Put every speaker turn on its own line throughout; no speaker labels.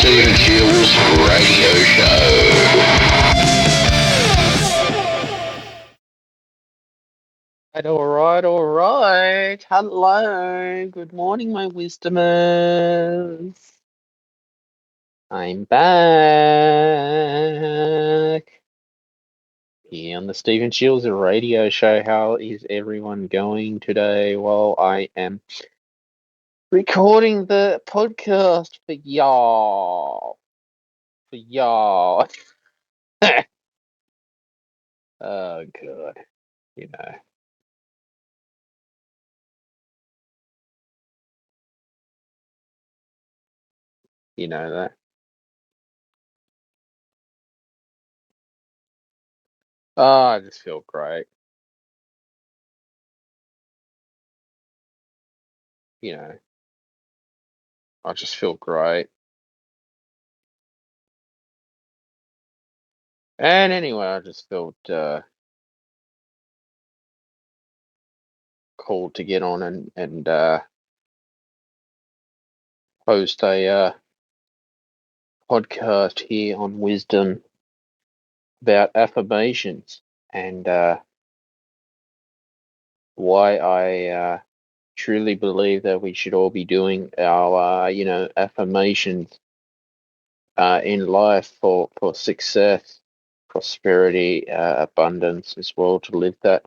Stephen Shields Radio Show.
All right. Hello. Good morning, my wisdomers. I'm back here on the Stephen Shields Radio Show. How is everyone going today? Well, I am recording the podcast for y'all. For y'all. Oh, God. You know. You know that. Oh, I just feel great. You know, I just feel great. And anyway, I just felt called to get on and host a podcast here on wisdom about affirmations and why I truly believe that we should all be doing our affirmations in life for success, prosperity, abundance as well, to live that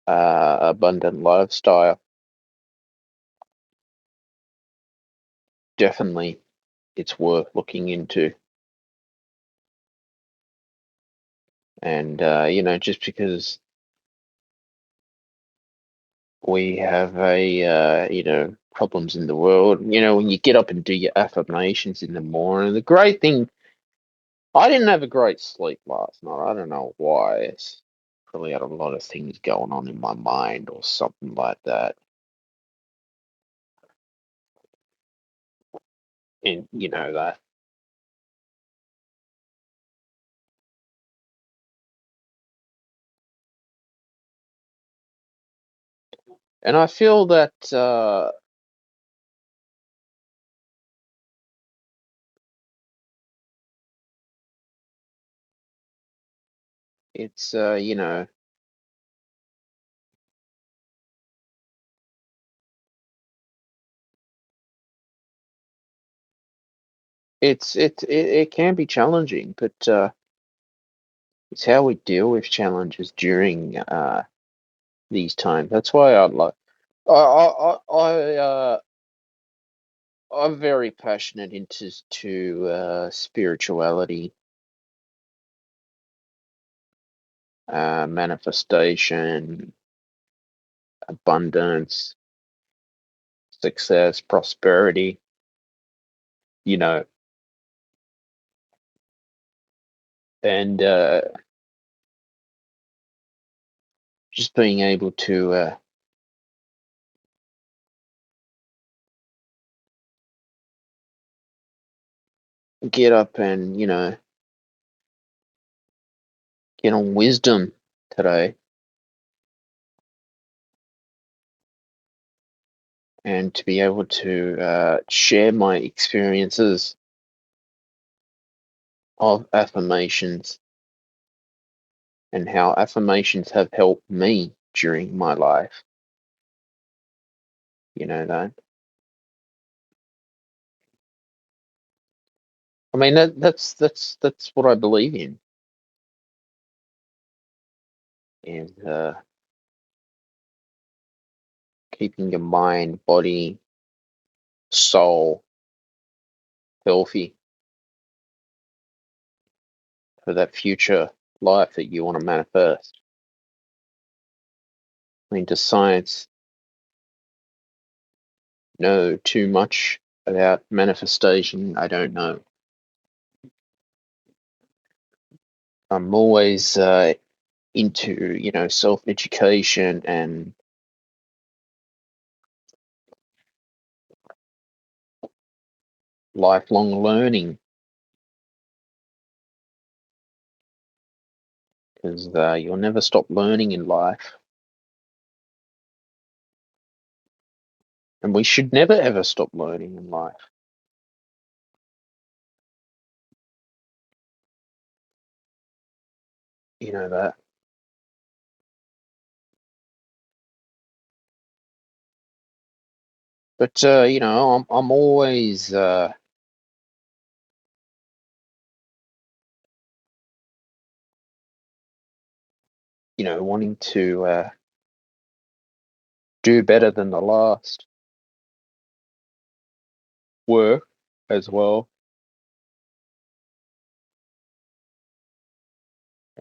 abundant lifestyle. Definitely, it's worth looking into. And just because we have problems in the world, when you get up and do your affirmations in the morning, the great thing, I didn't have a great sleep last night. I don't know why. It's probably had a lot of things going on in my mind or something like that. And you know that. And I feel that it's it can be challenging, but it's how we deal with challenges during these times. That's why I'd like. I'm very passionate into spirituality, manifestation, abundance, success, prosperity. You know, and just being able to get up and get on wisdom today, and to be able to share my experiences of affirmations and how affirmations have helped me during my life. You know that. I mean that's what I believe in, is keeping your mind, body, soul healthy for that future life that you want to manifest. I mean, does science know too much about manifestation? I don't know. I'm always into self-education and lifelong learning, because you'll never stop learning in life, and we should never ever stop learning in life. You know that. But I'm always wanting to do better than the last work as well,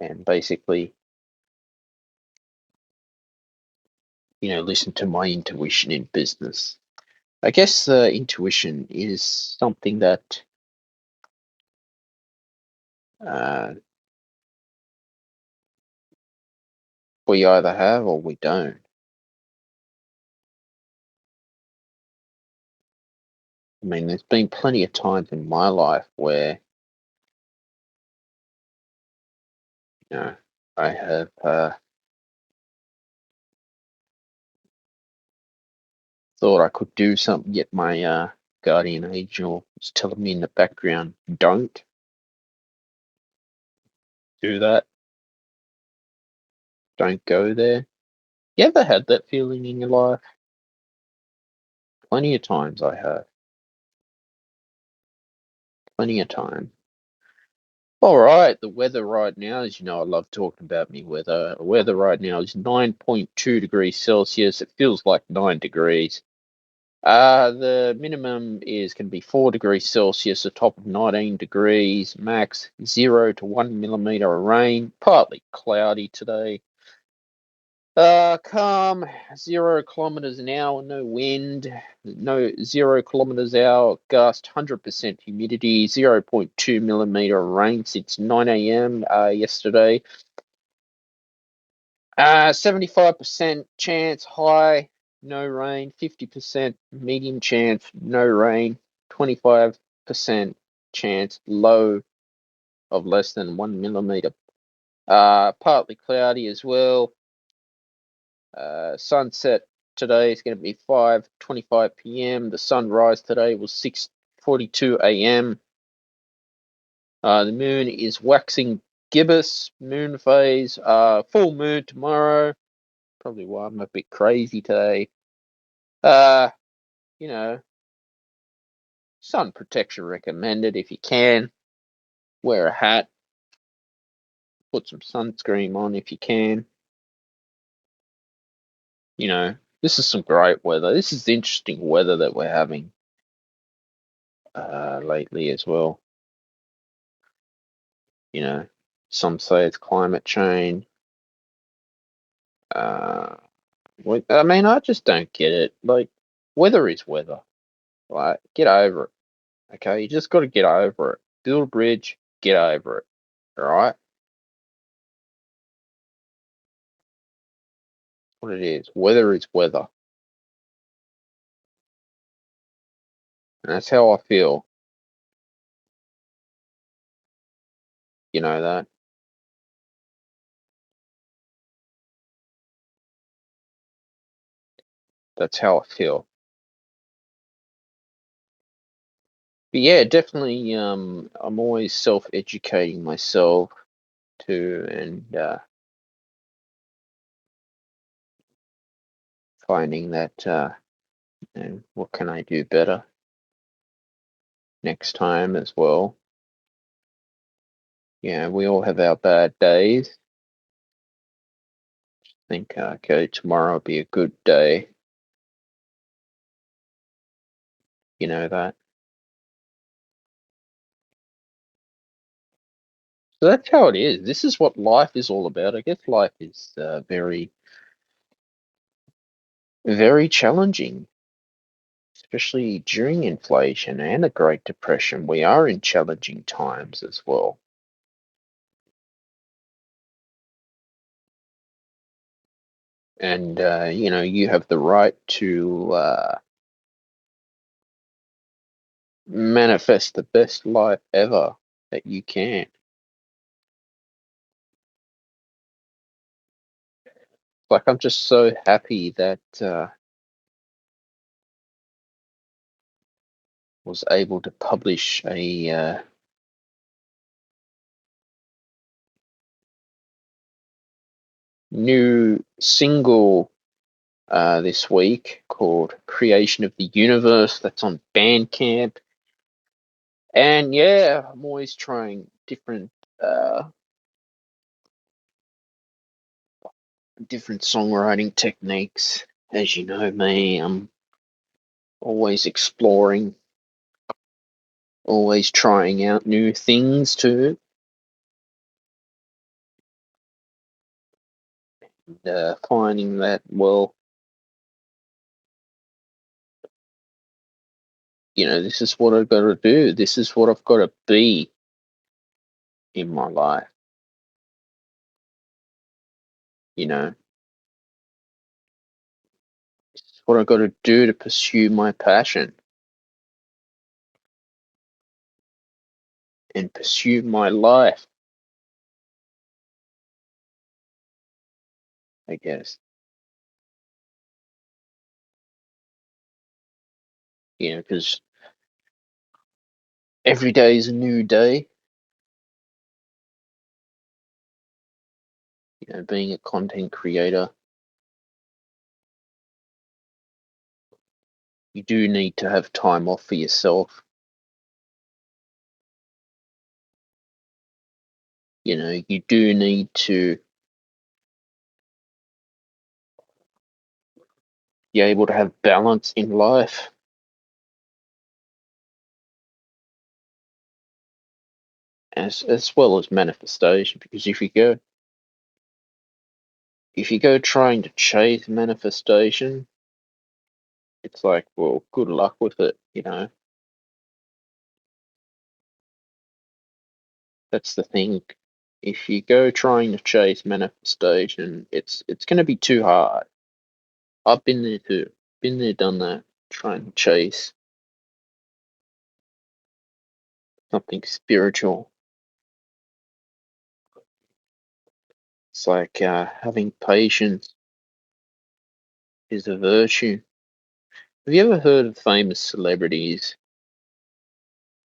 and basically, listen to my intuition in business. I guess intuition is something that uh, we either have or we don't. I mean, there's been plenty of times in my life where, you know, I have thought I could do something, yet my guardian angel was telling me in the background, don't do that, don't go there. You ever had that feeling in your life? Plenty of times I have. Plenty of time. All right, the weather right now, as you know, I love talking about me weather. The weather right now is 9.2 degrees Celsius. It feels like 9 degrees. The minimum is going to be 4 degrees Celsius, a top of 19 degrees, max 0 to 1 millimeter of rain, partly cloudy today. Calm, 0 kilometers an hour, no wind, no 0 kilometers an hour, gust, 100% humidity, 0.2 millimeter of rain since 9 a.m. Yesterday. 75% chance high, no rain, 50% medium chance, no rain, 25% chance low of less than 1 millimeter. Partly cloudy as well. Sunset today is going to be 5:25 p.m. The sunrise today was 6:42 a.m. The moon is waxing gibbous, moon phase, full moon tomorrow. Probably why I'm a bit crazy today. Uh, you know, sun protection recommended if you can. Wear a hat, put some sunscreen on if you can. This is some great weather. This is interesting weather that we're having lately as well. Some say it's climate change. Uh, I mean, I just don't get it. Like, weather is weather. Like, get over it. Okay, you just got to get over it. Build a bridge, get over it. All right, what it is. Weather is weather, and that's how I feel. You know that. That's how I feel. But yeah, definitely. I'm always self-educating myself too, and finding that what can I do better next time as well. Yeah, we all have our bad days. Think, okay, tomorrow will be a good day. You know that. So that's how it is. This is what life is all about. I guess life is very, very challenging, especially during inflation and the Great Depression. We are in challenging times as well. And, you have the right to manifest the best life ever that you can. Like, I'm just so happy that was able to publish a new single this week called Creation of the Universe. That's on Bandcamp. And yeah, I'm always trying different songwriting techniques. As you know me, I'm always exploring, always trying out new things too. Finding that, well, this is what I've got to do. This is what I've got to be in my life. This is what I've got to do to pursue my passion and pursue my life, I guess. Because every day is a new day. Being a content creator, you do need to have time off for yourself. You do need to be able to have balance in life, as well as manifestation. Because if you go trying to chase manifestation, it's like, well, good luck with it. That's the thing. If you go trying to chase manifestation, it's going to be too hard. I've been there too. Been there, done that. Trying to chase something spiritual. It's like having patience is a virtue. Have you ever heard of famous celebrities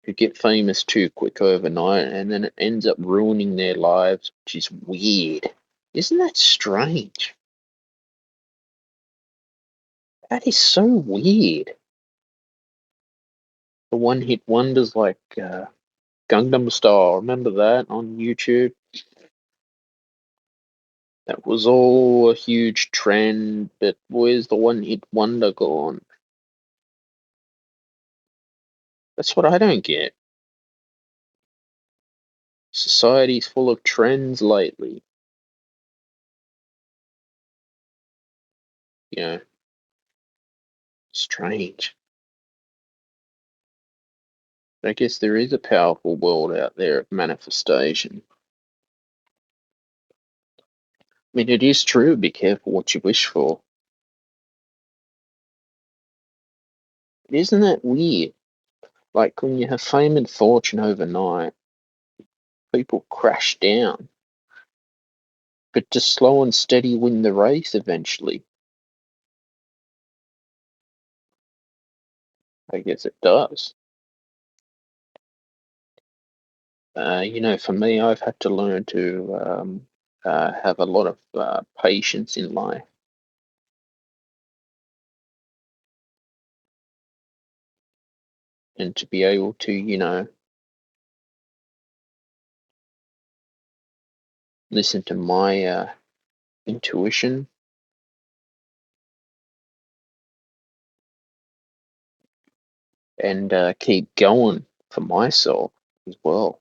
who get famous too quick overnight and then it ends up ruining their lives, which is weird? Isn't that strange? That is so weird. The one hit wonders like Gangnam Style, remember that on YouTube? That was all a huge trend, but where's the one hit wonder gone? That's what I don't get. Society's full of trends lately. You know, Strange. I guess there is a powerful world out there of manifestation. I mean, it is true, be careful what you wish for. Isn't that weird? Like when you have fame and fortune overnight, people crash down. But to slow and steady win the race eventually. I guess it does. For me, I've had to learn to have a lot of patience in life and to be able to, listen to my intuition and keep going for myself as well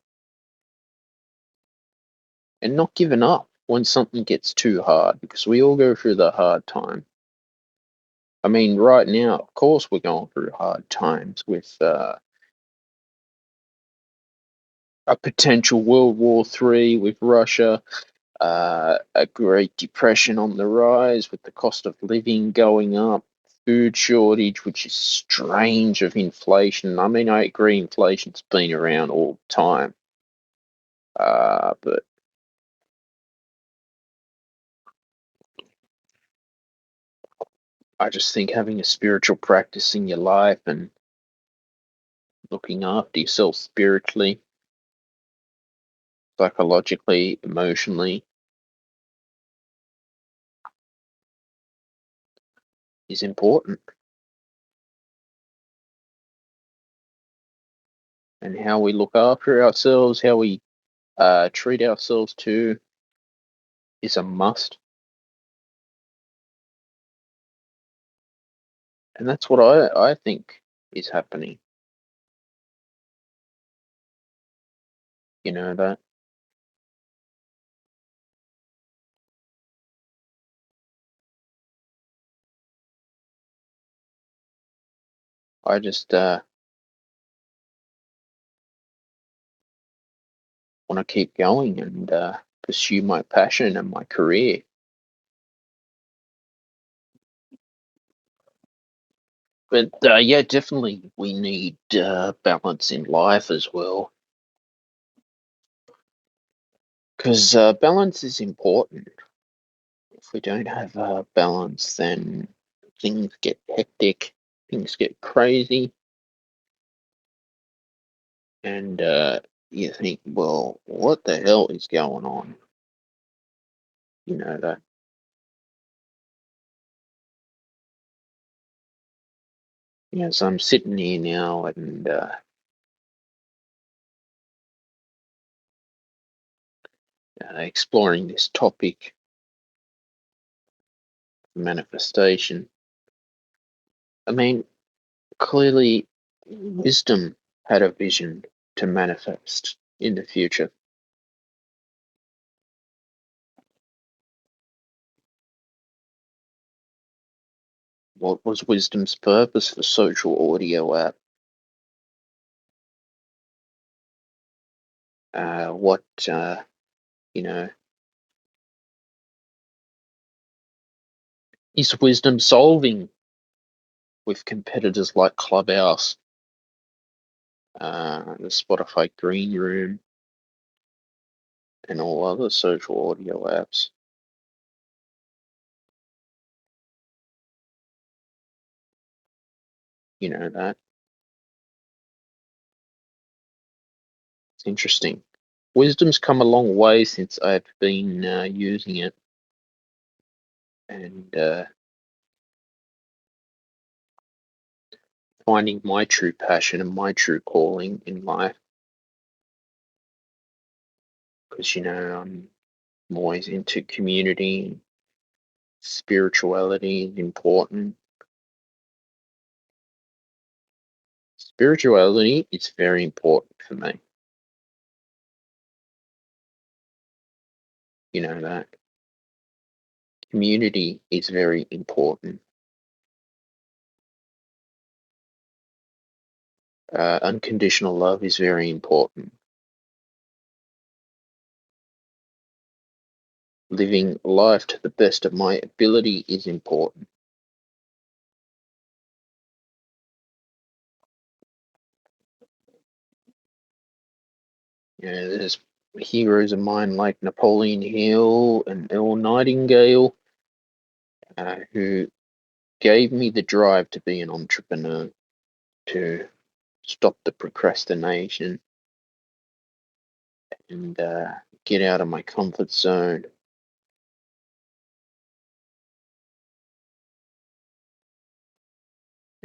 and not giving up when something gets too hard because we all go through the hard time. I mean, right now, of course, we're going through hard times with a potential World War III with Russia, a Great Depression on the rise with the cost of living going up, food shortage, which is strange, of inflation. I mean, I agree inflation's been around all the time, but I just think having a spiritual practice in your life and looking after yourself spiritually, psychologically, emotionally, is important. And how we look after ourselves, how we treat ourselves too, is a must. And that's what I think is happening. You know that. I just want to keep going and pursue my passion and my career. But yeah, definitely we need balance in life as well. Because balance is important. If we don't have balance, then things get hectic, things get crazy, and you think, well, what the hell is going on? You know that. So I'm sitting here now and exploring this topic, manifestation. I mean, clearly, wisdom had a vision to manifest in the future. What was wisdom's purpose for social audio app? What you know is wisdom solving with competitors like Clubhouse, the Spotify Green Room, and all other social audio apps? You know that. It's interesting. Wisdom's come a long way since I've been using it, and finding my true passion and my true calling in life. Because I'm always into community. Spirituality is important. Spirituality is very important for me. You know that. Community is very important. Unconditional love is very important. Living life to the best of my ability is important. There's heroes of mine like Napoleon Hill and Earl Nightingale who gave me the drive to be an entrepreneur, to stop the procrastination and get out of my comfort zone.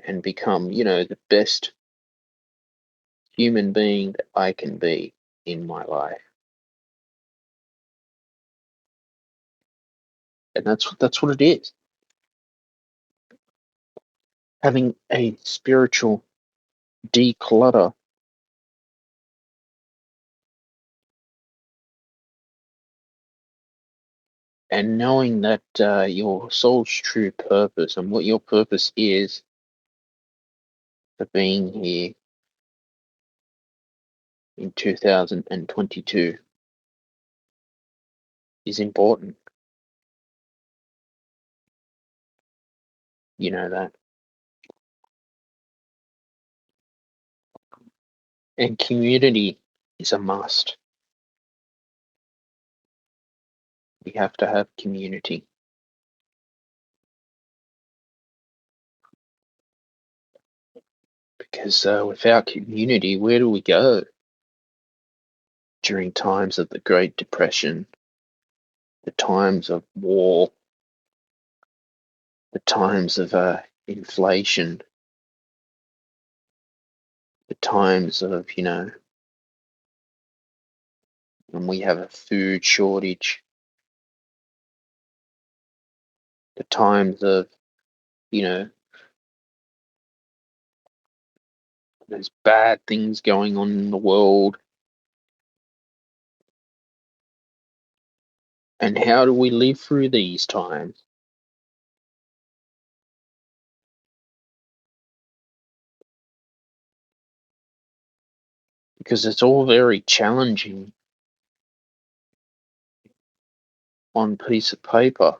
And become, the best human being that I can be in my life. And that's what it is. Having a spiritual declutter and knowing that your soul's true purpose and what your purpose is for being here in 2022 is important. You know that. And community is a must. We have to have community. Because without community, where do we go? During times of the Great Depression, the times of war, the times of inflation, the times of, when we have a food shortage, the times of, you know, there's bad things going on in the world. And how do we live through these times? Because it's all very challenging on piece of paper,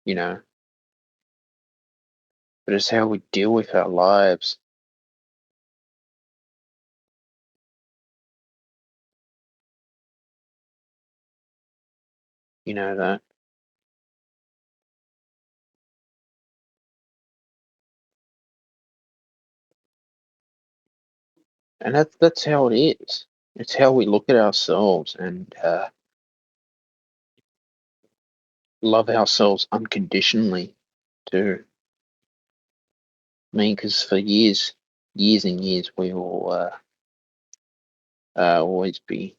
but it's how we deal with our lives. You know that. And that's how it is. It's how we look at ourselves and love ourselves unconditionally too. I mean, because for years and years, we will always be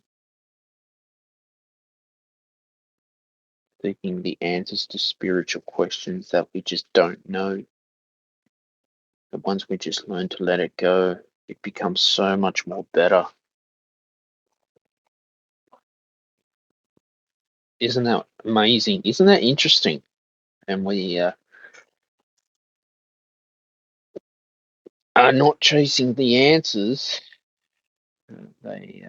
seeking the answers to spiritual questions that we just don't know. But once we just learn to let it go, it becomes so much more better. Isn't that amazing? Isn't that interesting? And we are not chasing the answers. They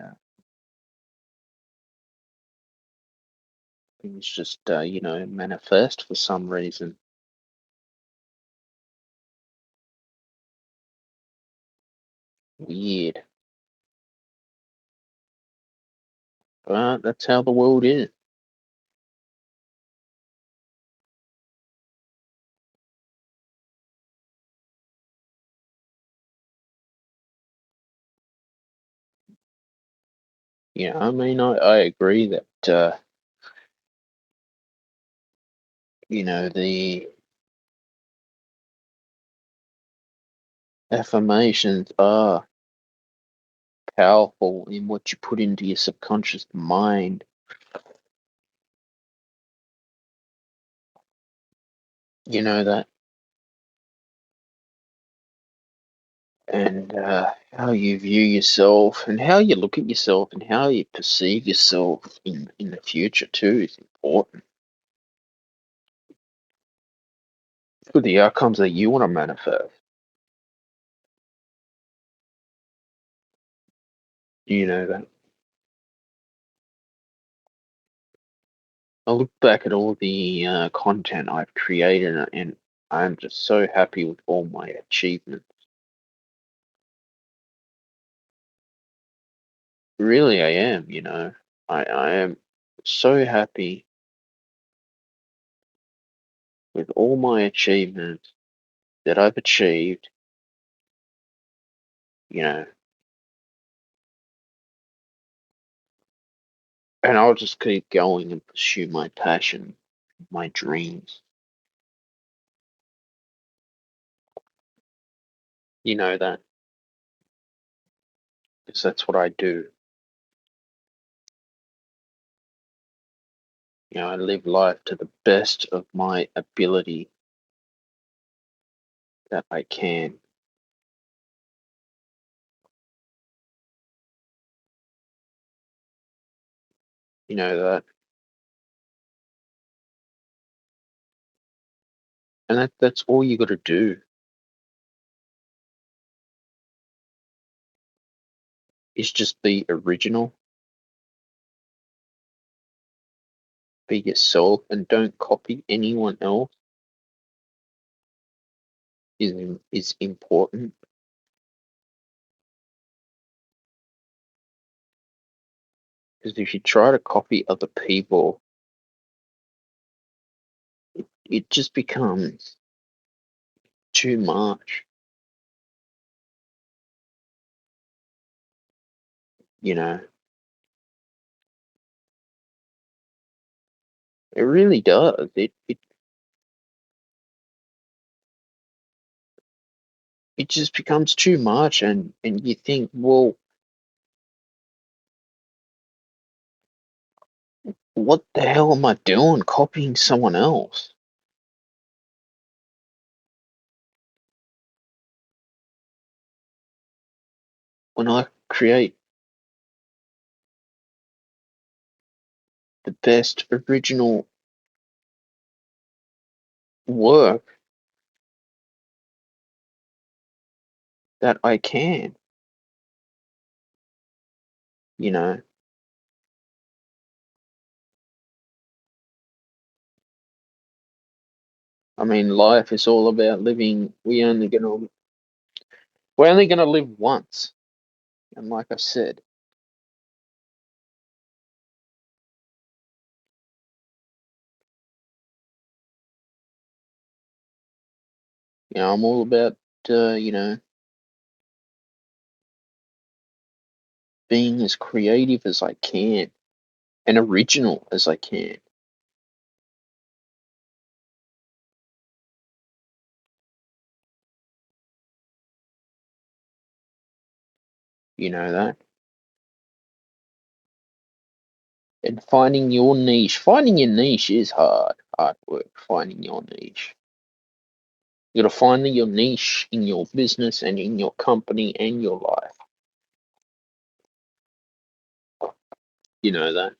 things just manifest for some reason. Weird, but that's how the world is. I mean, I agree that the affirmations are powerful in what you put into your subconscious mind. You know that, and how you view yourself, and how you look at yourself, and how you perceive yourself in the future too is important for the outcomes that you want to manifest. You know that. I look back at all the content I've created, and I'm just so happy with all my achievements. Really, I am. I am so happy with all my achievements that I've achieved. You know, and I'll just keep going and pursue my passion, my dreams. You know that, because that's what I do. I live life to the best of my ability that I can. You know that, and that's all you got to do is just be original, be yourself, and don't copy anyone else. Is important, because if you try to copy other people, it just becomes too much. You know, It really does. It just becomes too much, and you think, well, what the hell am I doing copying someone else? When I create the best original work that I can, you know. I mean, life is all about living. We're only gonna live once, and like I said, I'm all about uh, you know being as creative as I can and original as I can. You know that, and finding your niche. Finding your niche is hard work. Finding your niche. You gotta find your niche in your business and in your company and your life. You know that,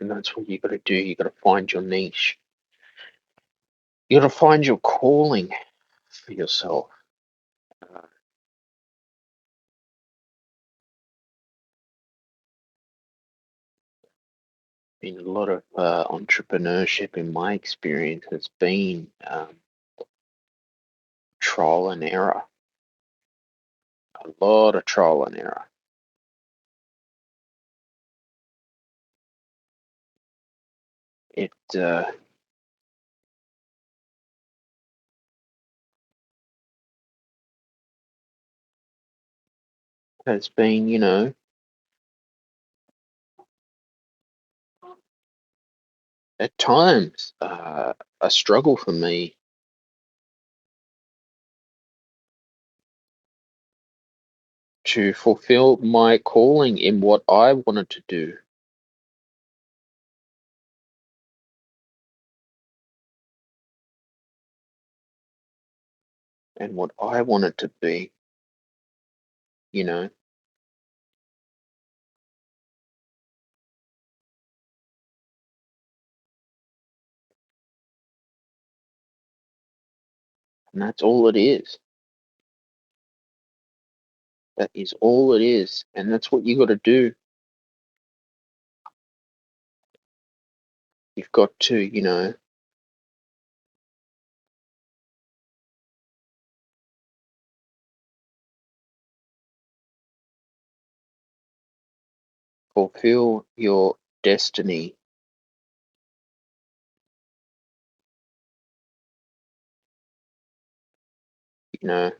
and that's what you gotta do. You gotta find your niche. You gotta find your calling for yourself. Uh, a lot of entrepreneurship, in my experience, has been trial and error. A lot of trial and error. It has been, at times a struggle for me to fulfill my calling in what I wanted to do and what I wanted to be, you know, and that's all it is. That is all it is, and that's what you got to do. You've got to, fulfill your destiny. You know,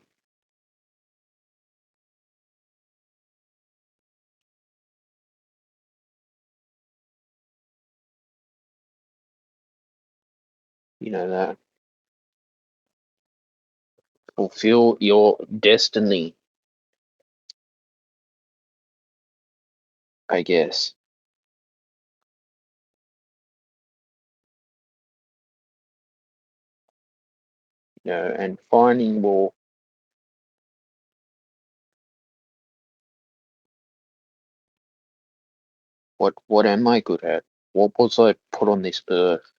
that fulfill your destiny, I guess. And finding, well, what am I good at? What was I put on this earth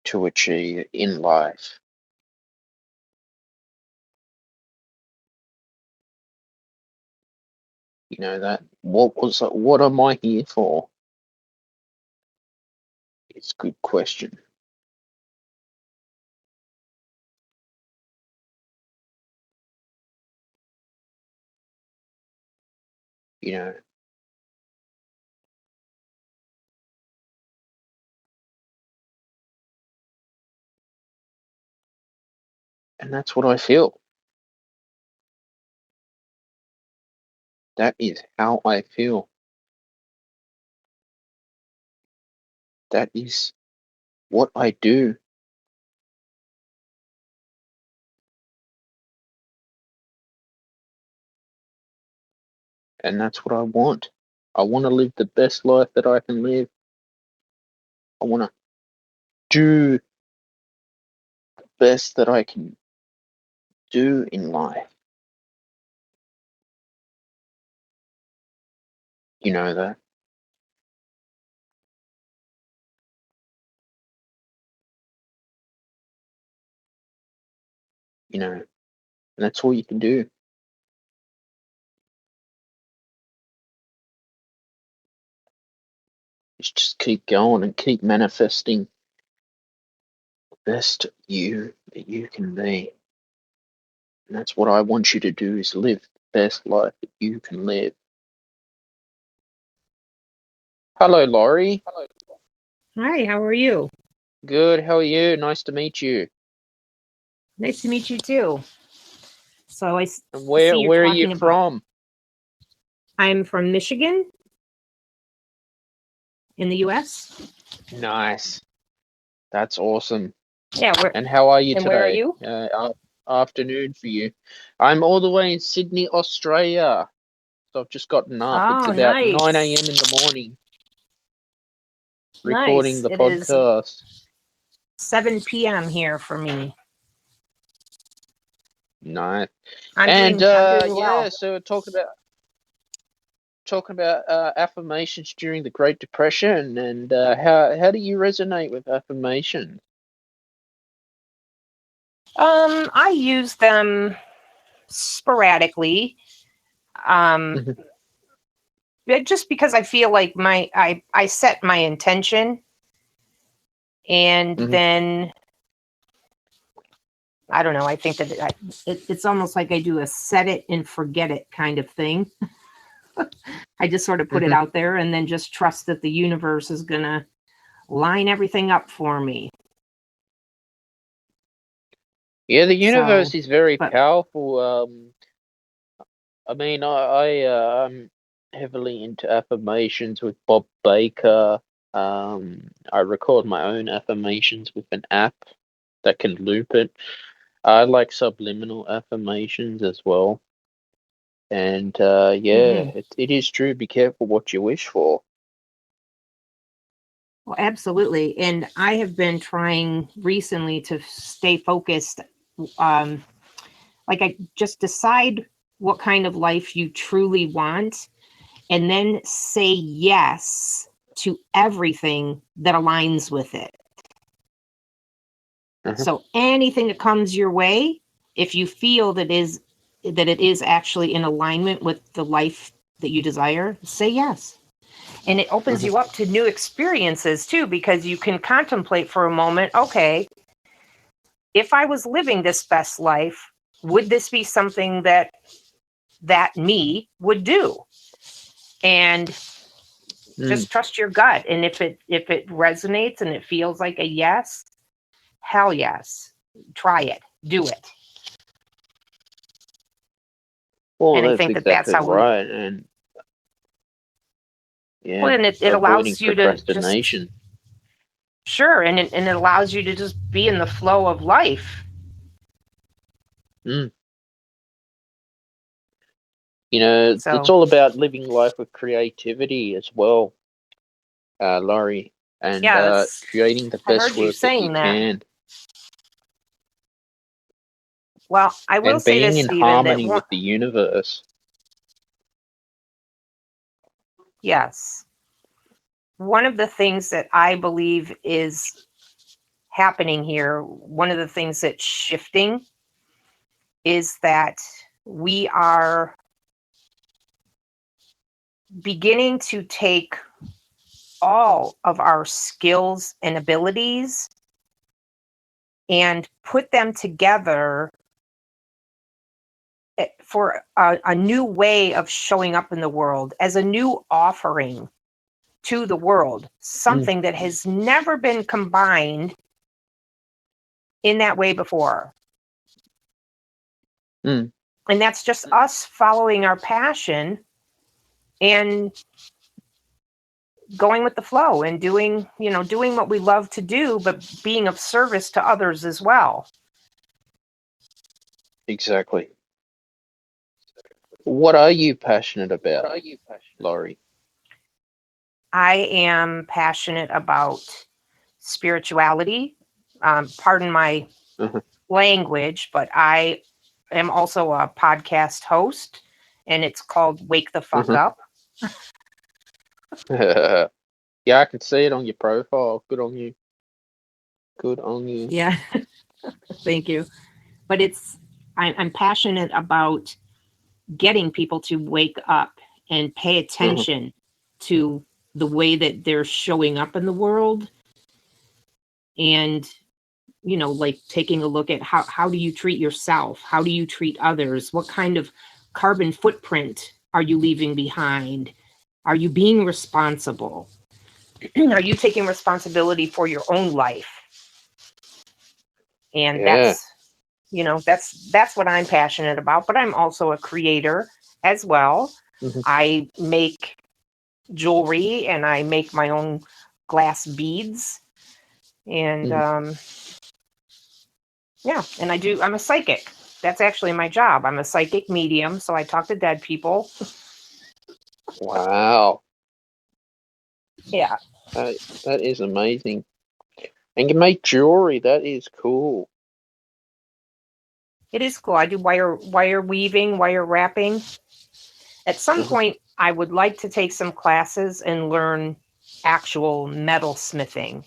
to achieve in life? That what am I here for? It's a good question. You know, and that's what I feel. That is how I feel. That is what I do. And that's what I want. I want to live the best life that I can live. I want to do the best that I can do in life. You know that. You know, and that's all you can do. Is just keep going and keep manifesting the best you that you can be. And that's what I want you to do, is live the best life that you can live. Hello, Laurie.
Hi, how are you?
Good, how are you? Nice to meet you.
Nice to meet you too. So I
And
see you're
where are
talking
you
about.
from?
I'm from Michigan in the U.S.
Nice. That's awesome.
Yeah,
And how are you
and where are
today?
you?
Afternoon for you. I'm all the way in Sydney, Australia. So I've just gotten up. It's
Oh,
about 9 a.m.
nice.
in the morning, recording
Nice.
the
It is
podcast.
7 p.m. here for me.
Nice.
I'm
And
doing
yeah,
well.
so talking about affirmations during the Great Depression, and how do you resonate with affirmations?
I use them sporadically.
Mhm,
Just because I feel like I set my intention, and
mhm,
then I don't know. I think that it's almost like I do a set it and forget it kind of thing. I just sort of put it
mhm.
out there and then just trust that the universe is going to line everything up for me.
Yeah, the
So,
universe is very
but
powerful. I mean, I'm heavily into affirmations with Bob Baker. I record my own affirmations with an app that can loop it. I like subliminal affirmations as well. And yeah,
mhm.
it is true. Be careful what you wish for.
Well, absolutely. And I have been trying recently to stay focused. Um, like I just decide what kind of life you truly want and then say yes to everything that aligns with it.
Uh-huh.
So anything that comes your way, if you feel that it is actually in alignment with the life that you desire, say yes. And it opens
Uh-huh.
you up to new experiences too, because you can contemplate for a moment, okay, if I was living this best life, would this be something that me would do? And
Mm.
just trust your gut. And if it resonates and it feels like a yes, hell yes. Try it. Do it.
Well,
And I
that's
think that that's
exactly
how we.
right. And yeah,
Well, and it
avoiding
allows you to just.
procrastination.
Sure, and it allows you to just be in the flow of life.
Mm. You know, it's
So
all about living life with creativity as well, Laurie, and
yeah, that's.
creating the
I
best
heard you
work that you
saying that.
can,
Well, I will
and
say
being
this,
in
Stephen, that
harmony
one.
with the universe.
Yes, one of the things that I believe is happening here, one of the things that's shifting, is that we are beginning to take all of our skills and abilities and put them together for a new way of showing up in the world as a new offering to the world,
Mm.
something that has never been combined in that way before.
Mm.
And that's just us following our passion and going with the flow and doing what we love to do, but being of service to others as well.
Exactly. What are you passionate about, Laurie?
I am passionate about spirituality. Pardon my language, but I am also a podcast host, and it's called Wake the Fuck Up.
Yeah, I can see it on your profile. Good on you. Good on you.
Yeah. Thank you. But I'm passionate about getting people to wake up and pay attention to the way that they're showing up in the world, and like taking a look at how do you treat yourself, how do you treat others, what kind of carbon footprint are you leaving behind, are you being responsible, are you taking responsibility for your own life? And that's what I'm passionate about. But I'm also a creator as well. I make jewelry and I make my own glass beads, and and I'm a psychic. That's actually my job. I'm a psychic medium, so I talk to dead people.
Wow.
Yeah.
That is amazing. And you make jewelry. That is cool.
It is cool. I do wire weaving, wire wrapping. At some point, I would like to take some classes and learn actual metal smithing.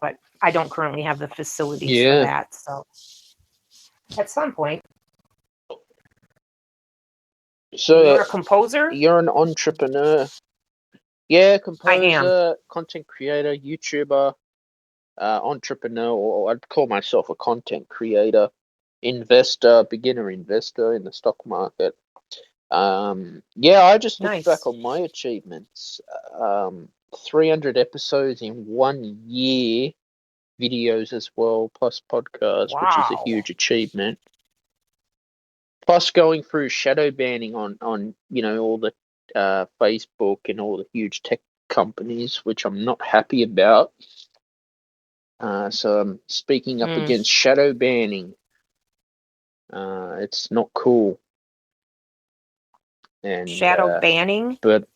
But I don't currently have the facilities for that. So at some point.
So
you're a composer?
You're an entrepreneur. Yeah, composer,
I am.
Content creator, YouTuber, entrepreneur, or I'd call myself a content creator, investor, beginner investor in the stock market. I just looked back on my achievements. 300 episodes in 1 year, videos as well, plus podcasts, which is a huge achievement. Plus going through shadow banning on all the Facebook and all the huge tech companies, which I'm not happy about. So I'm speaking up against shadow banning. It's not cool. And
shadow banning?
But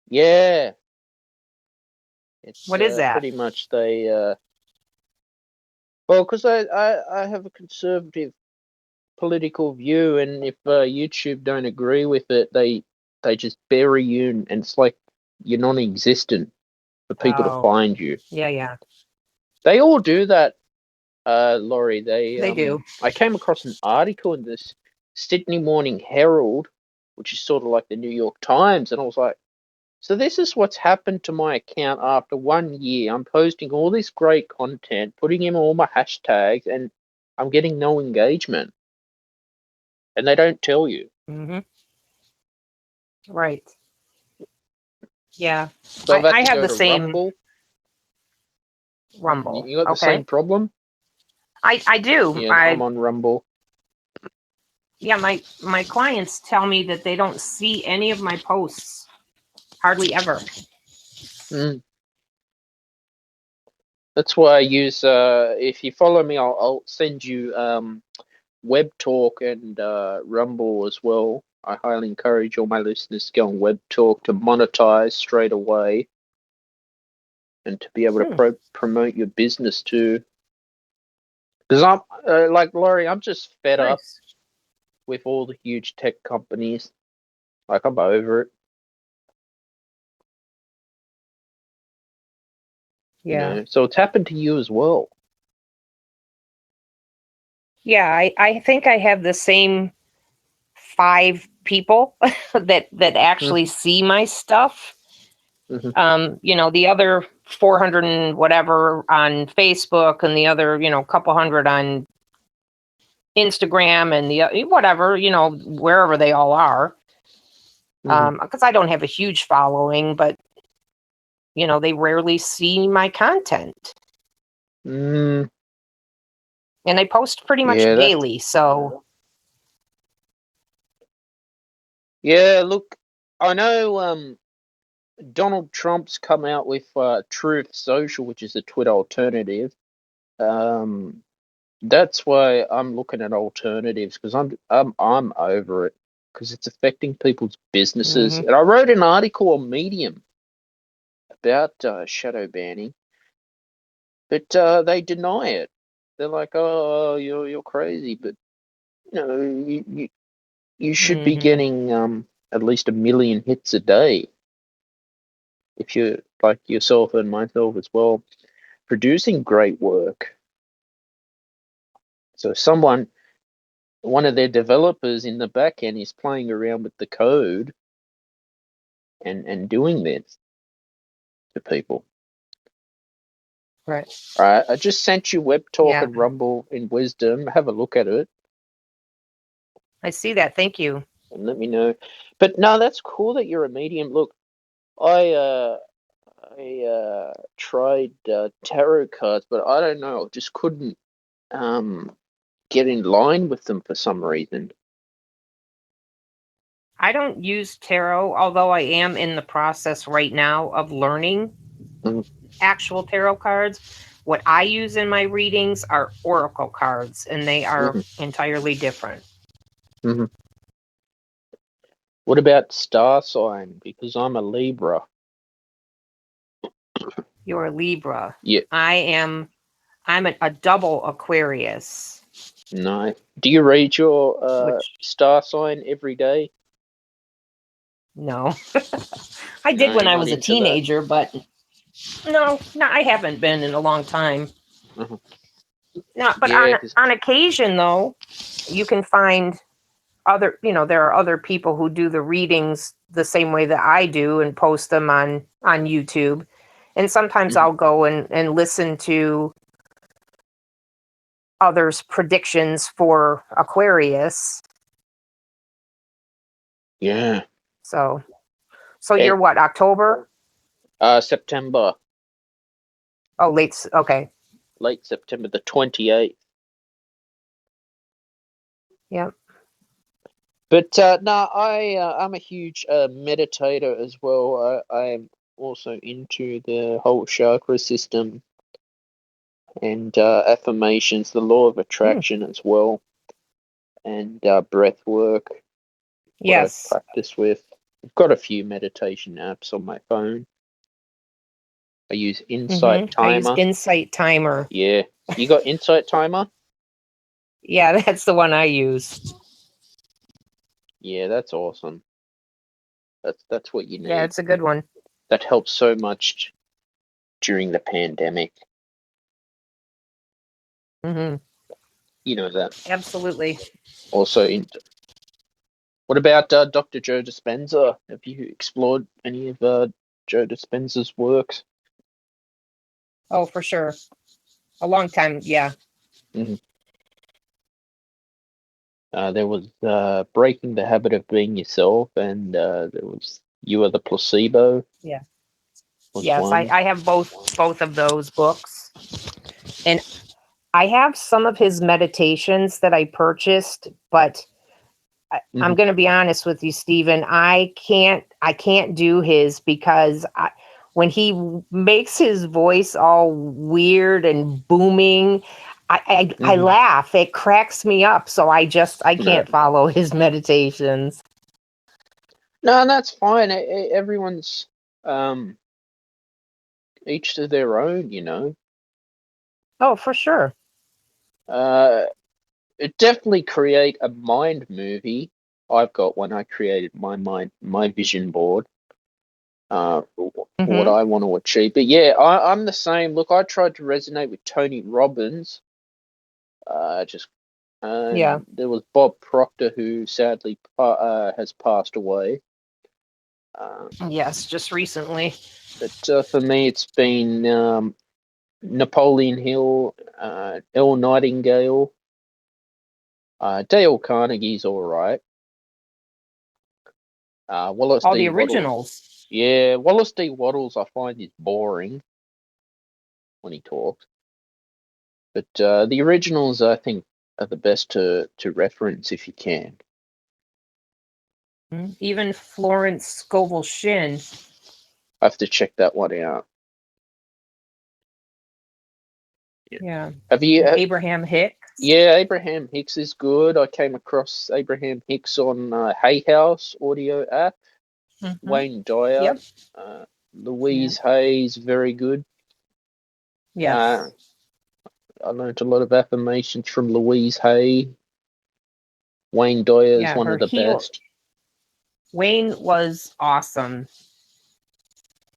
yeah. It's
what is that?
Pretty much they well, because I have a conservative political view, and if YouTube don't agree with it, they just bury you, and it's like you're non-existent for people to find you.
Yeah.
They all do that, Laurie. They
do.
I came across an article in this Sydney Morning Herald, which is sort of like the New York Times, and I was like, so this is what's happened to my account after 1 year. I'm posting all this great content, putting in all my hashtags, and I'm getting no engagement. And they don't tell you.
Right. Yeah.
So
I have the same Rumble.
You got the same problem?
I do.
Yeah, I'm on Rumble.
Yeah, my clients tell me that they don't see any of my posts, hardly ever.
That's why I use. If you follow me, I'll send you Webtalk and Rumble as well. I highly encourage all my listeners to go on Webtalk to monetize straight away, and to be able to promote your business too. Because I'm like Laurie, I'm just fed up with all the huge tech companies. Like, I'm over it.
Yeah.
So it's happened to you as well.
Yeah, I think I have the same 5 people that actually see my stuff. The other 400 and whatever on Facebook, and the other, couple hundred on Instagram, and the whatever, wherever they all are. Because I don't have a huge following, but they rarely see my content. And I post pretty much daily, so
Yeah, look, I know Donald Trump's come out with Truth Social, which is a Twitter alternative. That's why I'm looking at alternatives because I'm over it because it's affecting people's businesses.
Hmm.
And I wrote an article on Medium about shadow banning, but they deny it. They're like, "Oh, you're crazy," but you should be
Hmm.
getting at least 1 million hits a day if you're like yourself and myself as well, producing great work. So one of their developers in the back end is playing around with the code and doing this to people.
Right.
All right, I just sent you Webtalk
Yeah,
and Rumble in Wisdom. Have a look at it
I see that. Thank you.
and let me know. But no, that's cool that you're a medium. Look, I tried tarot cards, but I don't know, just couldn't get in line with them for some reason.
I don't use tarot, although I am in the process right now of learning
Mhm.
actual tarot cards. What I use in my readings are oracle cards, and they are
Mhm.
entirely different.
Mhm. What about star sign? Because I'm a Libra.
You're a Libra.
Yeah,
I'm a double Aquarius,
no. Do you read your
which
star sign every day?
no. I did
No,
when
you're
I
not
was a
into that.
teenager, but no, I haven't been in a long time.
Mhm.
No, but
Yeah, because
on occasion though, you can find there are other people who do the readings the same way that I do and post them on YouTube. And sometimes I'll go and listen to others' predictions for Aquarius.
yeah,
So
and
you're what, October?
September,
Oh, okay.
late September, the 28th.
Yep.
But no, I'm a huge meditator as well. I am also into the whole chakra system and affirmations, the law of
Hmm.
attraction as well, and breath work, what I
Yes.
practice with. I've got a few meditation apps on my phone. I use Insight
I use
Timer.
Insight Timer.
Yeah, you got Insight Timer?
Yeah, that's the one I use.
Yeah, that's awesome. That's what you
Yeah,
need.
it's a good one.
That helps so much during the pandemic.
Hmm.
You know that.
Absolutely.
Also, what about Dr. Joe Dispenza? Have you explored any of Joe Dispenza's works?
Oh, for sure. A long time. Yeah.
Hmm. There was Breaking the Habit of Being Yourself, and there was You Are the Placebo
Yeah.
was
Yes,
one.
I have both of those books. And I have some of his meditations that I purchased, but
Hmm.
I'm going to be honest with you, Stephen. I can't do his because when he makes his voice all weird and booming, I
Hmm.
laugh. It cracks me up. So I
No,
can't follow his meditations.
no, that's fine. Everyone's um, each to their own, you know.
Oh, for sure.
Uh, it definitely create a mind movie. I've got one. I created my vision board. For what
Hmm.
I want to achieve. But yeah, I'm the same. Look, I tried to resonate with Tony Robbins. Just
Yeah.
and there was Bob Proctor who sadly has passed away. Uh,
Yes, just recently.
but for me, it's been Napoleon Hill, Elle Nightingale, Dale Carnegie's all right. Wallace
All
D.
the
Waddles.
originals.
Yeah, Wallace D. Waddles I find is boring when he talks. But the originals, I think, are the best to reference if you can.
Even Florence Scovel Shinn.
I have to check that one out.
Yeah.
Have you?
Abraham Hicks.
Yeah, Abraham Hicks is good. I came across Abraham Hicks on Hay House audio app. Wayne Dyer.
Yep.
Louise Hayes, very good.
Yes.
I learned a lot of affirmations from Louise Hay. Wayne Dyer is one of the best.
Wayne was awesome.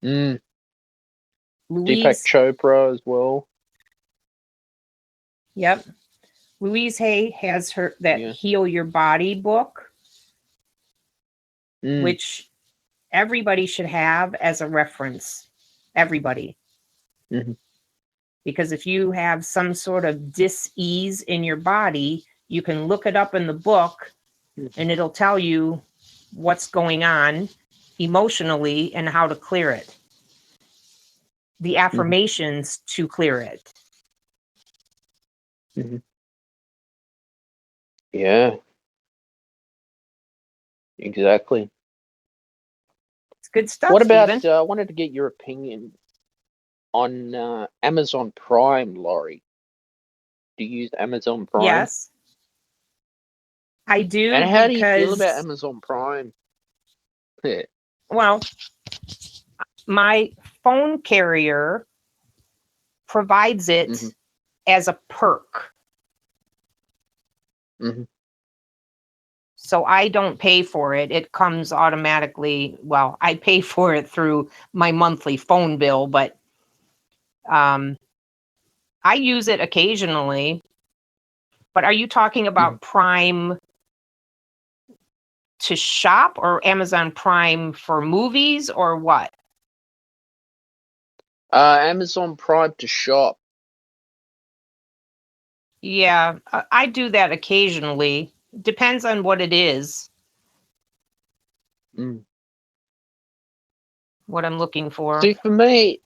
Deepak
Louise.
Chopra as well.
Yep. Louise Hay has that Heal Your Body book, which everybody should have as a reference. Everybody. Because if you have some sort of dis-ease in your body, you can look it up in the book and it'll tell you what's going on emotionally and how to clear it. The affirmations to clear it.
Yeah. Exactly.
It's good stuff.
What about,
Steven?
I wanted to get your opinion on Amazon Prime, Laurie. Do you use Amazon Prime?
Yes. I do.
And how do you feel about Amazon Prime? Yeah.
Well, my phone carrier provides it as a perk. So I don't pay for it. It comes automatically. Well, I pay for it through my monthly phone bill, but I use it occasionally. But are you talking about Prime to shop or Amazon Prime for movies or what?
Amazon Prime to shop.
Yeah, I do that occasionally. Depends on what it is. What I'm looking for.
See, for me,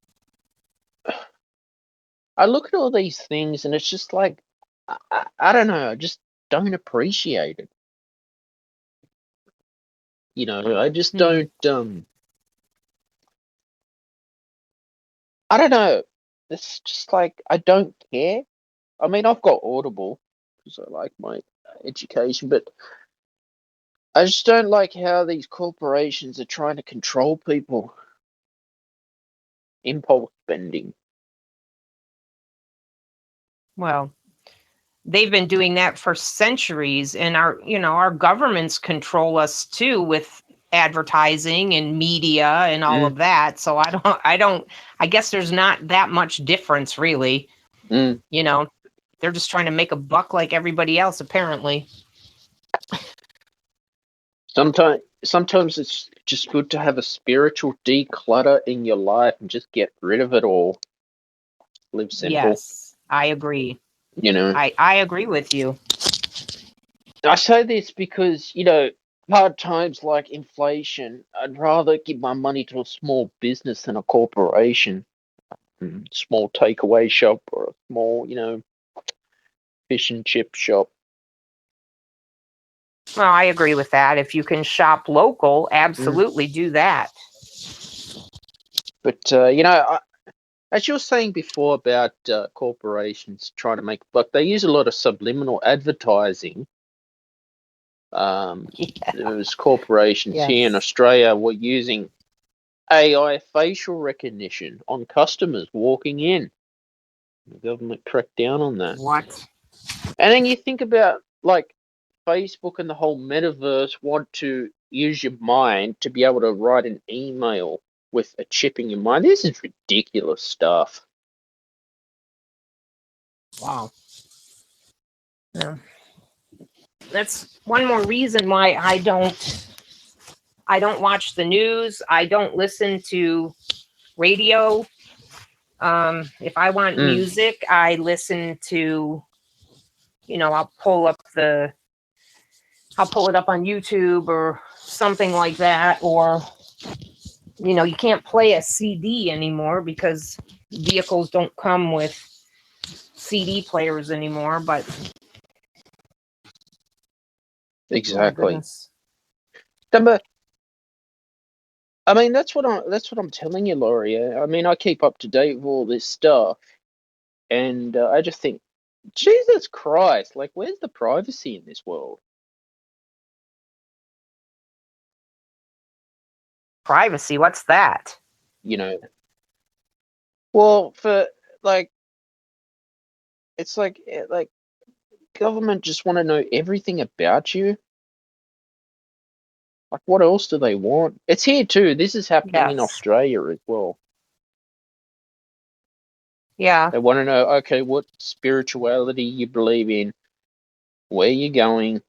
I look at all these things and it's just like, I don't know, I just don't appreciate it. You know, I just don't, I don't know. It's just like, I don't care. I mean, I've got Audible because I like my education, but I just don't like how these corporations are trying to control people. Impulse spending.
Well, they've been doing that for centuries, and our governments control us too with advertising and media and all of that. So I guess there's not that much difference really. You know, they're just trying to make a buck like everybody else, apparently.
Sometimes it's just good to have a spiritual declutter in your life and just get rid of it all. Live simple.
Yes, I agree.
You know,
I agree with you.
I say this because, hard times like inflation, I'd rather give my money to a small business than a corporation. Small takeaway shop or a small, fish and chip shop.
Well, I agree with that. If you can shop local, absolutely do that.
But, as you were saying before about corporations trying to make buck, they use a lot of subliminal advertising. There's corporations here in Australia were using AI facial recognition on customers walking in. The government cracked down on that.
What?
And then you think about like Facebook and the whole metaverse want to use your mind to be able to write an email with a chip in your mind. This is ridiculous stuff.
Wow. Yeah. That's one more reason why I don't watch the news. I don't listen to radio. If I want music, I listen to, I'll pull it up on YouTube or something like that. Or, you can't play a CD anymore because vehicles don't come with CD players anymore, but
exactly. I mean, that's what I'm telling you, Laurie. I mean, I keep up to date with all this stuff, and I just think, Jesus Christ, like, where's the privacy in this world?
Privacy, what's that?
You know, well, for like, it's like government just want to know everything about you. Like, what else do they want? It's here too. This is happening in
Yes.
Australia as well.
Yeah.
They want to know, okay, what spirituality you believe in, where you're going,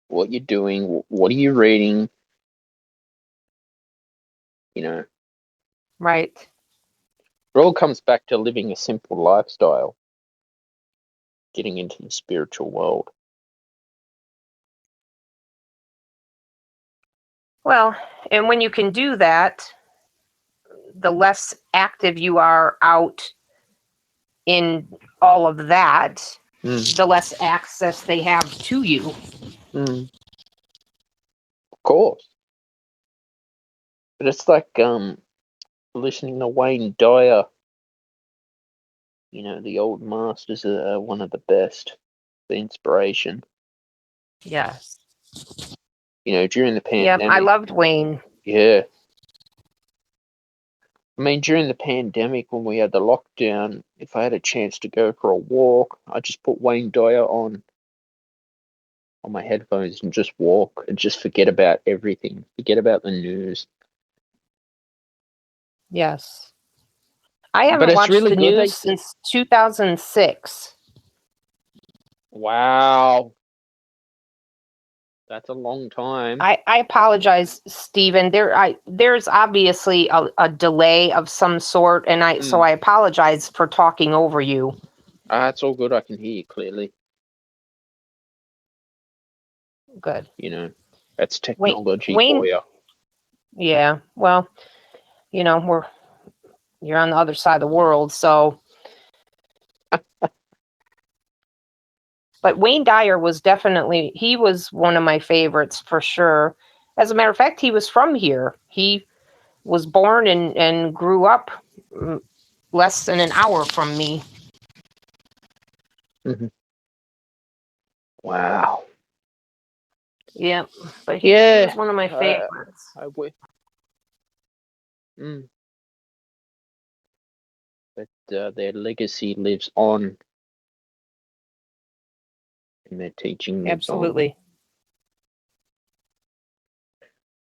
what you're doing, what are you reading, you know.
Right.
It all comes back to living a simple lifestyle, getting into the spiritual world.
Well, and when you can do that, the less active you are out in all of that, the less access they have to you.
Of course. But it's like listening to Wayne Dyer. You know, the old masters are one of the best. The inspiration.
Yes.
You know, during the
Yeah,
pandemic.
I loved Wayne.
Yeah. I mean, during the pandemic, when we had the lockdown, if I had a chance to go for a walk, I just put Wayne Dyer on my headphones and just walk and just forget about everything. Forget about the news.
Yes. I
But
haven't
it's
watched
really
the
good.
news since 2006.
Wow. That's a long time.
I apologize, Stephen. There's obviously a delay of some sort, and so I apologize for talking over you.
It's all good. I can hear you clearly.
Good.
You know, that's technology
Wayne.
for you.
Yeah. Well, you know, you're on the other side of the world, so. But Wayne Dyer was he was one of my favorites for sure. As a matter of fact, he was from here. He was born and grew up less than an hour from me.
Wow.
Yeah, but he was one of my favorites.
But their legacy lives on, and their teaching lives on.
Absolutely.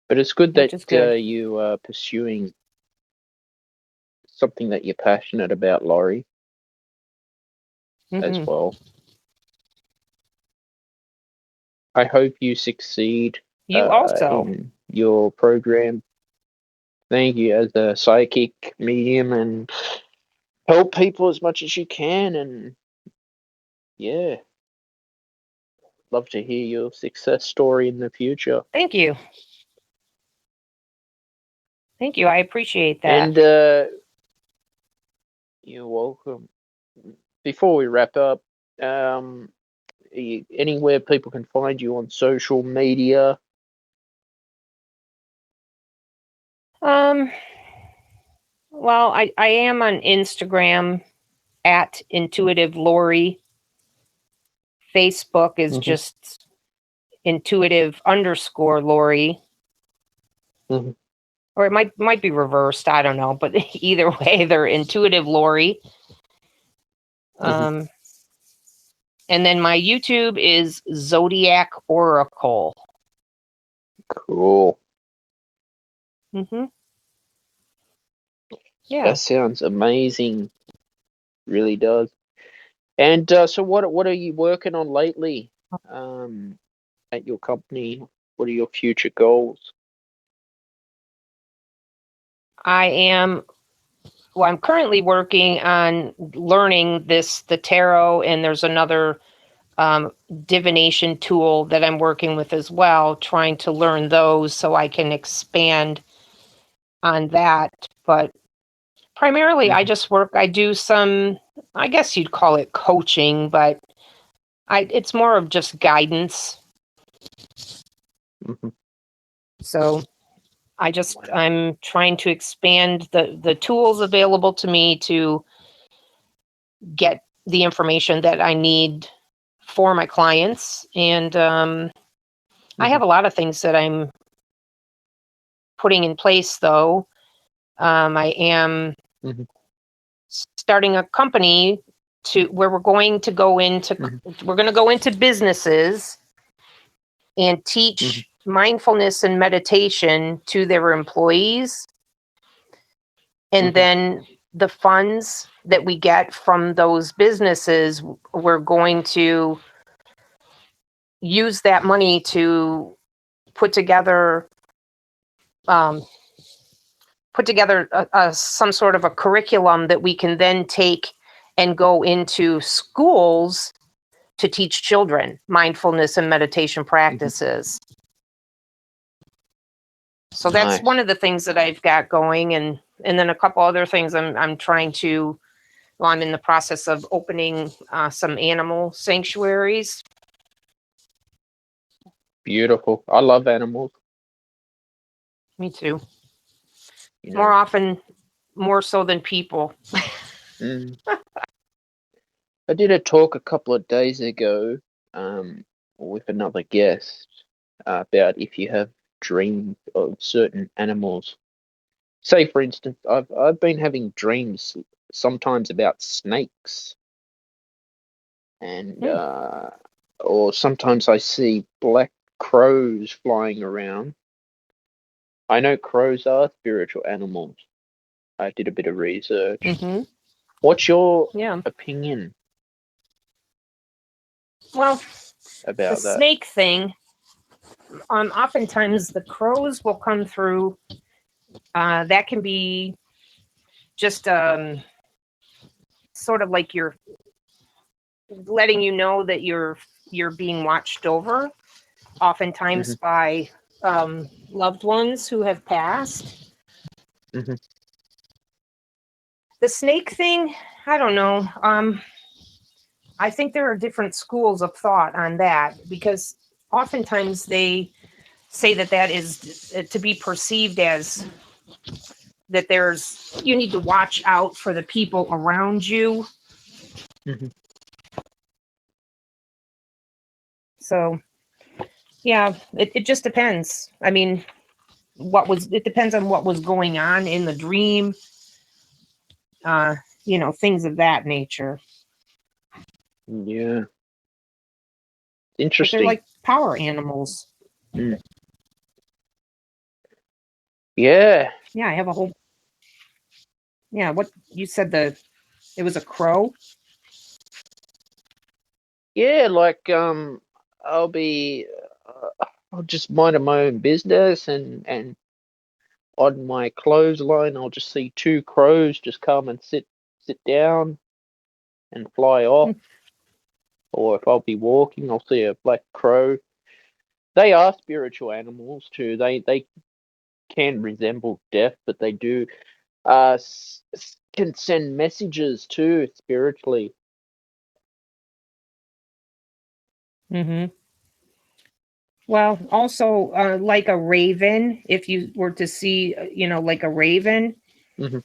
But it's good
Which
that
is good.
you are pursuing something that you're passionate about, Laurie, as well. I hope you succeed
You also.
in your program. Thank you, as a psychic medium, and help people as much as you can. And yeah, love to hear your success story in the future.
Thank you. Thank you. I appreciate that.
And you're welcome. Before we wrap up, anywhere people can find you on social media?
Well, I am on Instagram at Intuitive Lori. Facebook is just Intuitive_Lori. Or it might be reversed. I don't know. But either way, they're Intuitive Lori. And then my YouTube is Zodiac Oracle.
Cool.
Yeah.
That sounds amazing. Really does. And so what are you working on lately at your company? What are your future goals?
I'm currently working on learning the tarot, and there's another divination tool that I'm working with as well, trying to learn those so I can expand on that. But primarily I do some, I guess you'd call it coaching, but it's more of just guidance. So I'm trying to expand the tools available to me to get the information that I need for my clients. And I have a lot of things that I'm putting in place, though. I am starting a company where we're going to go into businesses and teach mindfulness and meditation to their employees. And then the funds that we get from those businesses, we're going to use that money to put together some sort of a curriculum that we can then take and go into schools to teach children mindfulness and meditation practices. So that's one of the things that I've got going, and then a couple other things I'm trying to. Well, I'm in the process of opening some animal sanctuaries.
Beautiful. I love animals.
Me too.
You know.
More often, more so than people.
I did a talk a couple of days ago with another guest about if you have dreams of certain animals. Say, for instance, I've been having dreams sometimes about snakes, and or sometimes I see black crows flying around. I know crows are spiritual animals. I did a bit of research. What's your opinion?
Well,
about
the
that?
snake thing, oftentimes the crows will come through. That can be just sort of like you're letting you know that you're being watched over, oftentimes by loved ones who have passed. The snake thing, I don't know. I think there are different schools of thought on that, because oftentimes they say that is to be perceived as that you need to watch out for the people around you. So, yeah, it just depends. I mean, it depends on what was going on in the dream, things of that nature.
Yeah. Interesting.
But they're like power animals.
Yeah.
Yeah, I have a whole. Yeah, what you said, it was a crow?
Yeah, like I'll just mind my own business, and on my clothesline I'll just see two crows just come and sit down and fly off. Or if I'll be walking, I'll see a black crow. They are spiritual animals too. They can resemble death, but they do can send messages too spiritually.
Well, also, like a raven, if you were to see, like a raven,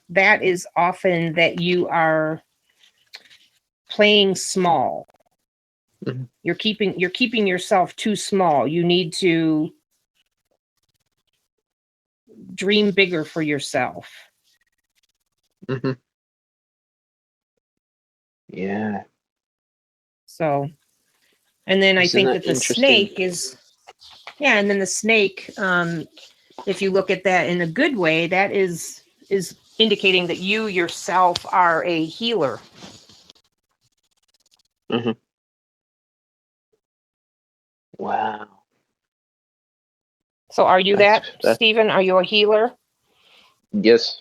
that is often that you are playing small. You're keeping yourself too small. You need to dream bigger for yourself.
Yeah.
So, and then I think that the snake is, and then the snake, if you look at that in a good way, that is indicating that you yourself are a healer.
Wow.
So are you that, Stephen? Are you a healer?
Yes.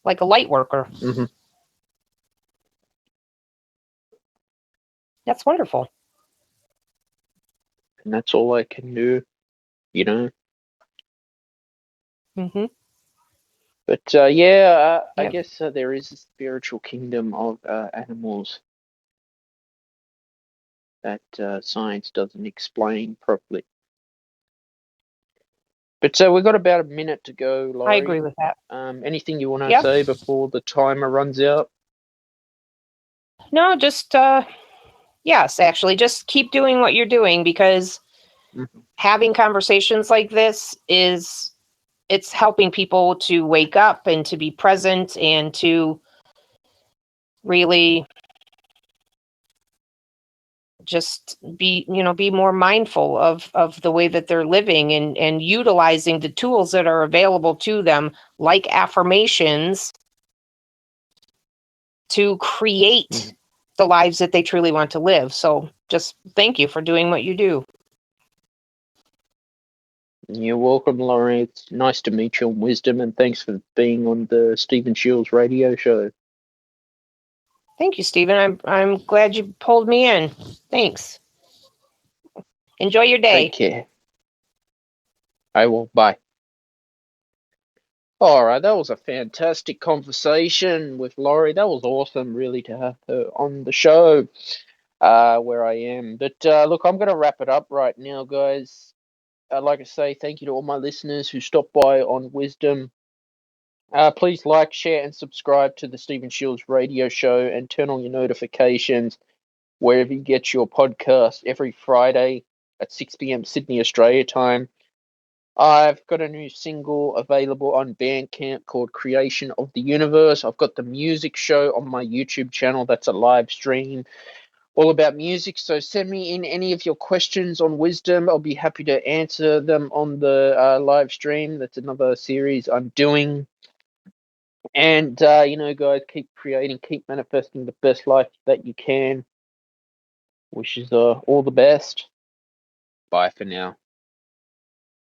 Like a light worker? That's wonderful.
And that's all I can do, But I guess there is a spiritual kingdom of animals that science doesn't explain properly. But we've got about a minute to go, Laurie.
I agree with that.
Anything you want to
Yep.
say before the timer runs out?
No, just yes, actually, just keep doing what you're doing, because having conversations like this it's helping people to wake up and to be present and to really just be more mindful of the way that they're living, and utilizing the tools that are available to them, like affirmations, to create the lives that they truly want to live. So just thank you for doing what you do.
You're welcome, Laurie. It's nice to meet you on Wisdom, and thanks for being on the Stephen Shields radio show.
Thank you, Stephen. I'm glad you pulled me in. Thanks. Enjoy your day.
Take care. I will. Bye. All right, that was a fantastic conversation with Laurie. That was awesome, really, to have her on the show where I am. But look, I'm going to wrap it up right now, guys. I'd like to say thank you to all my listeners who stopped by on Wisdom. Please like, share, and subscribe to the Stephen Shields radio show, and turn on your notifications wherever you get your podcast every Friday at 6 p.m. Sydney, Australia time. I've got a new single available on Bandcamp called Creation of the Universe. I've got the music show on my YouTube channel. That's a live stream all about music. So send me in any of your questions on Wisdom. I'll be happy to answer them on the live stream. That's another series I'm doing. And, guys, keep creating, keep manifesting the best life that you can. Wishes all the best. Bye for now.